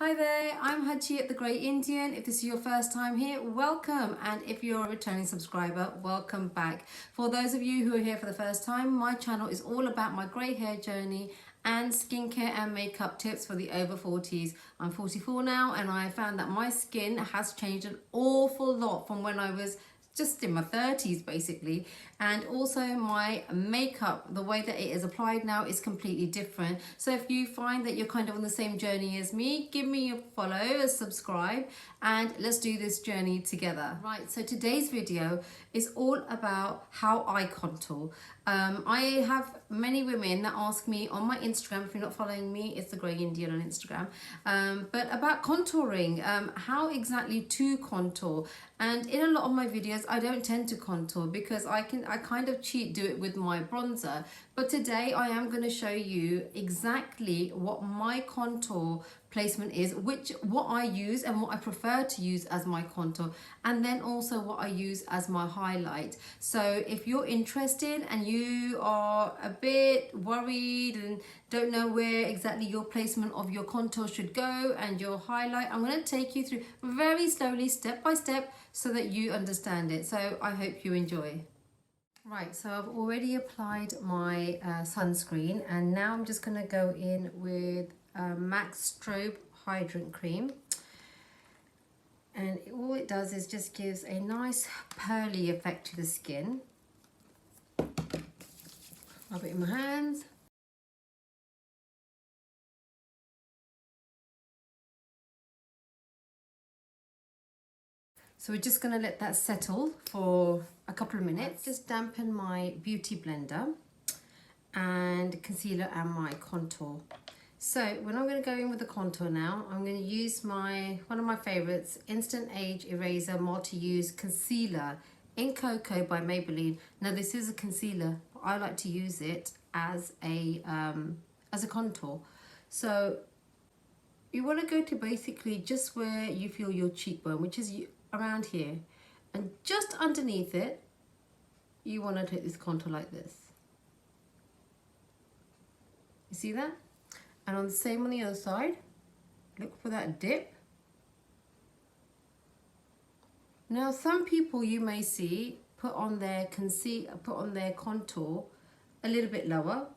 Hi there, I'm Haji at The Great Indian. If this is your first time here, welcome. And if you're a returning subscriber, welcome back. For those of you who are here for the first time, my channel is all about my grey hair journey and skincare and makeup tips for the over 40s. I'm 44 now and I found that my skin has changed an awful lot from when I was just in my 30s basically, and also my makeup, the way that it is applied now is completely different. So if you find that you're kind of on the same journey as me, give me a follow, a subscribe, and let's do this journey together. Right, so today's video is all about how I contour. I have many women that ask me on my Instagram, if you're not following me, it's The Grey Indian on Instagram, but about contouring, how exactly to contour. And in a lot of my videos, I don't tend to contour because I kind of do it with my bronzer. But today I am going to show you exactly what my contour placement is, what I use and what I prefer to use as my contour, and then also what I use as my highlight. So if you're interested and you are a bit worried and don't know where exactly your placement of your contour should go and your highlight, I'm going to take you through very slowly, step by step, so that you understand it. So I hope you enjoy. Right, so I've already applied my sunscreen, and now I'm just going to go in with Max Strobe Hydrant Cream. And all it does is just gives a nice pearly effect to the skin. Rub it in my hands. So we're just going to let that settle for a couple of minutes. Just dampen my beauty blender and concealer and my contour. So when I'm going to go in with the contour now, I'm going to use one of my favorites, Instant Age Eraser Multi-Use Concealer in Cocoa by Maybelline. Now this is a concealer, but I like to use it as a contour. So you want to go to basically just where you feel your cheekbone, which is around here, and just underneath it, you want to take this contour like this. You see that? And on the same on the other side, look for that dip. Now some people you may see put on their contour a little bit lower,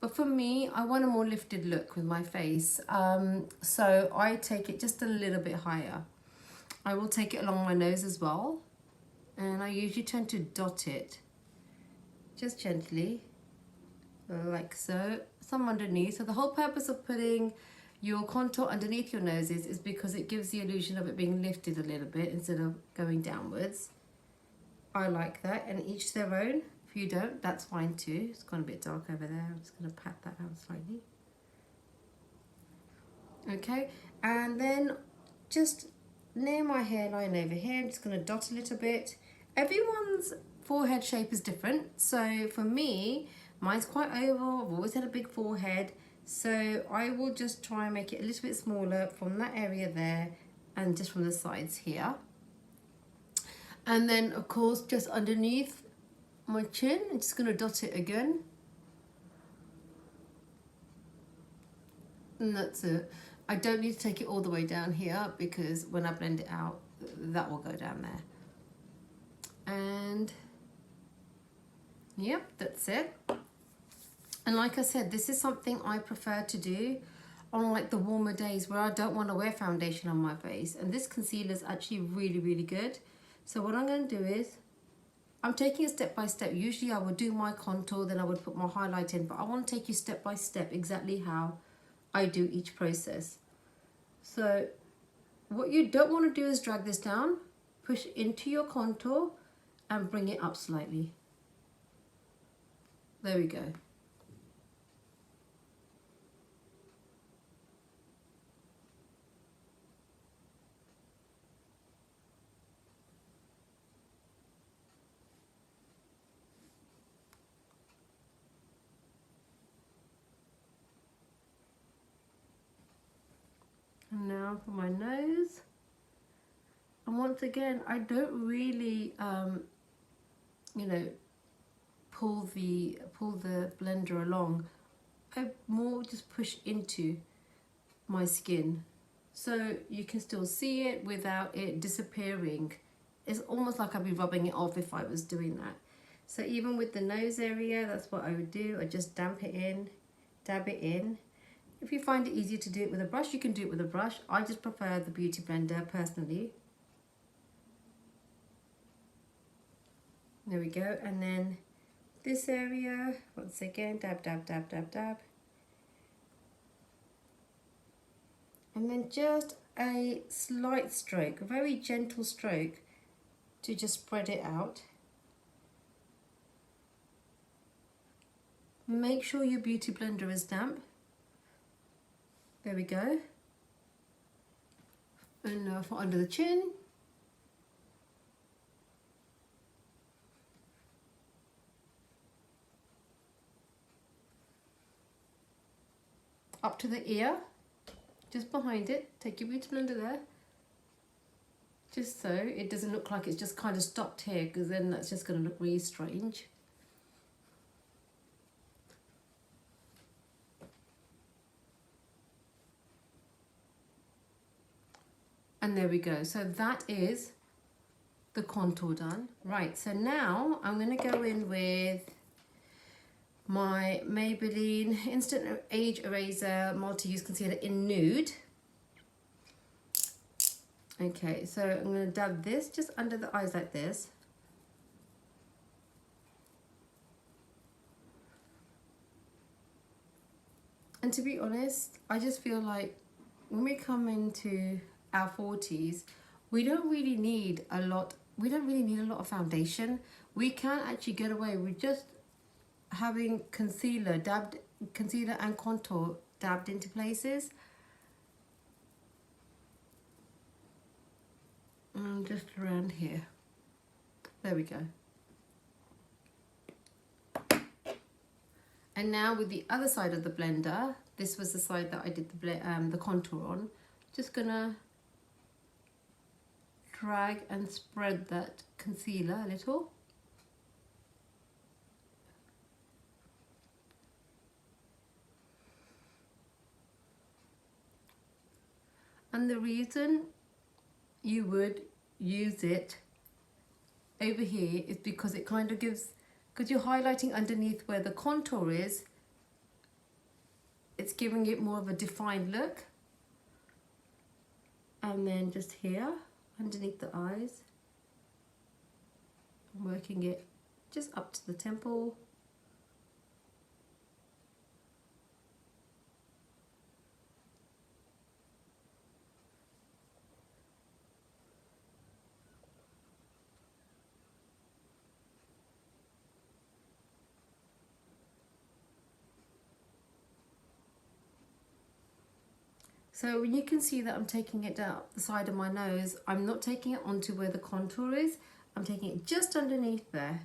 but for me I want a more lifted look with my face, so I take it just a little bit higher. I will take it along my nose as well, and I usually tend to dot it just gently like so, some underneath. So the whole purpose of putting your contour underneath your noses is because it gives the illusion of it being lifted a little bit instead of going downwards. I like that, and each their own. If you don't, that's fine too. It's gone a bit dark over there. I'm just going to pat that out slightly. Okay, and then just near my hairline over here, I'm just going to dot a little bit. Everyone's forehead shape is different. So for me, mine's quite oval. I've always had a big forehead. So I will just try and make it a little bit smaller from that area there and just from the sides here. And then of course, just underneath my chin, I'm just going to dot it again. And that's it. I don't need to take it all the way down here because when I blend it out, that will go down there. And yep, that's it. And like I said, this is something I prefer to do on like the warmer days where I don't want to wear foundation on my face. And this concealer is actually really, really good. So what I'm going to do is, I'm taking it step by step. Usually I would do my contour, then I would put my highlight in, but I want to take you step by step exactly how I do each process. So what you don't want to do is drag this down, push into your contour and bring it up slightly. There we go. And now for my nose. And once again, I don't really, you know, pull the blender along. I more just push into my skin. so you can still see it without it disappearing. It's almost like I'd be rubbing it off if I was doing that. So even with the nose area, that's what I would do. I just damp it in, dab it in. If you find it easier to do it with a brush, you can do it with a brush. I just prefer the Beauty Blender personally. There we go. And then this area, once again, dab, dab, dab, dab, dab. And then just a slight stroke, a very gentle stroke to just spread it out. Make sure your Beauty Blender is damp. There we go. And now for under the chin. Up to the ear, just behind it. Take your Beauty Blender there. Just so it doesn't look like it's just kind of stopped here, because then that's just going to look really strange. And there we go. So that is the contour done. Right, so now I'm going to go in with my Maybelline Instant Age Eraser Multi-Use Concealer in Nude. Okay, so I'm going to dab this just under the eyes like this. And to be honest, I just feel like when we come into our 40s, we don't really need a lot of foundation. We can actually get away with just having concealer and contour dabbed into places. And just around here. There we go. And now with the other side of the blender, this was the side that I did the contour on, just gonna drag and spread that concealer a little. And the reason you would use it over here is because it kind of gives, because you're highlighting underneath where the contour is, it's giving it more of a defined look. And then just here, underneath the eyes, I'm working it just up to the temple. So when you can see that I'm taking it down the side of my nose, I'm not taking it onto where the contour is, I'm taking it just underneath there.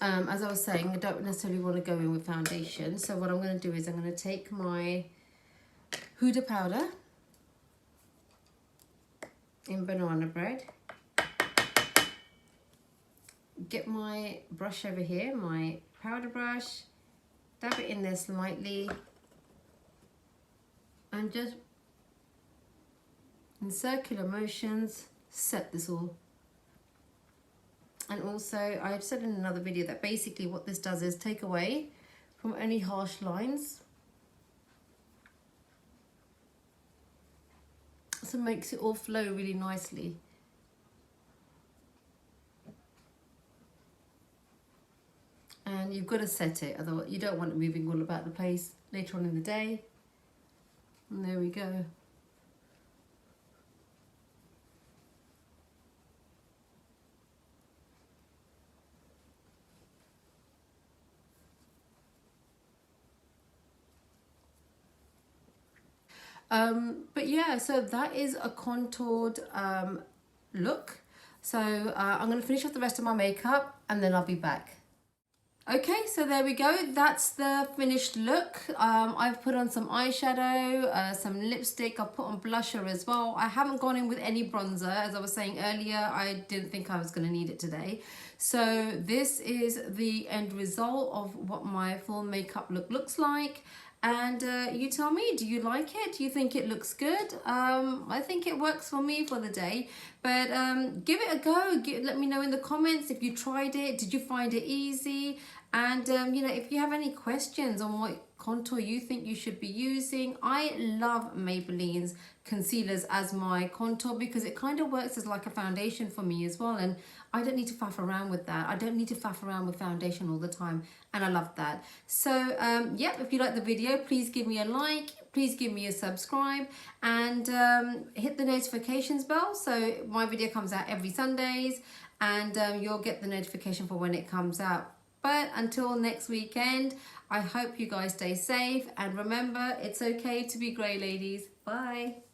As I was saying, I don't necessarily want to go in with foundation, so what I'm going to do is I'm going to take my Huda powder in Banana Bread, get my brush over here, my powder brush, dab it in there slightly, and just in circular motions set this all. And also I've said in another video that basically what this does is take away from any harsh lines, so it makes it all flow really nicely. And you've got to set it, otherwise you don't want it moving all about the place later on in the day. And there we go. But yeah, so that is a contoured look. So I'm going to finish off the rest of my makeup and then I'll be back. Okay, so there we go. That's the finished look. I've put on some eyeshadow, some lipstick. I've put on blusher as well. I haven't gone in with any bronzer. As I was saying earlier, I didn't think I was going to need it today. So this is the end result of what my full makeup look looks like. And you tell me, do you like it? Do you think it looks good? I think it works for me for the day. But give it a go. Let me know in the comments if you tried it. Did you find it easy? And you know, if you have any questions on what contour you think you should be using. I love Maybelline's concealers as my contour because it kind of works as like a foundation for me as well, and I don't need to faff around with that. I don't need to faff around with foundation all the time, and I love that. So yeah, if you like the video, please give me a like, please give me a subscribe, and hit the notifications bell so my video comes out every Sundays, and you'll get the notification for when it comes out. But until next weekend, I hope you guys stay safe, and remember, it's okay to be grey, ladies. Bye.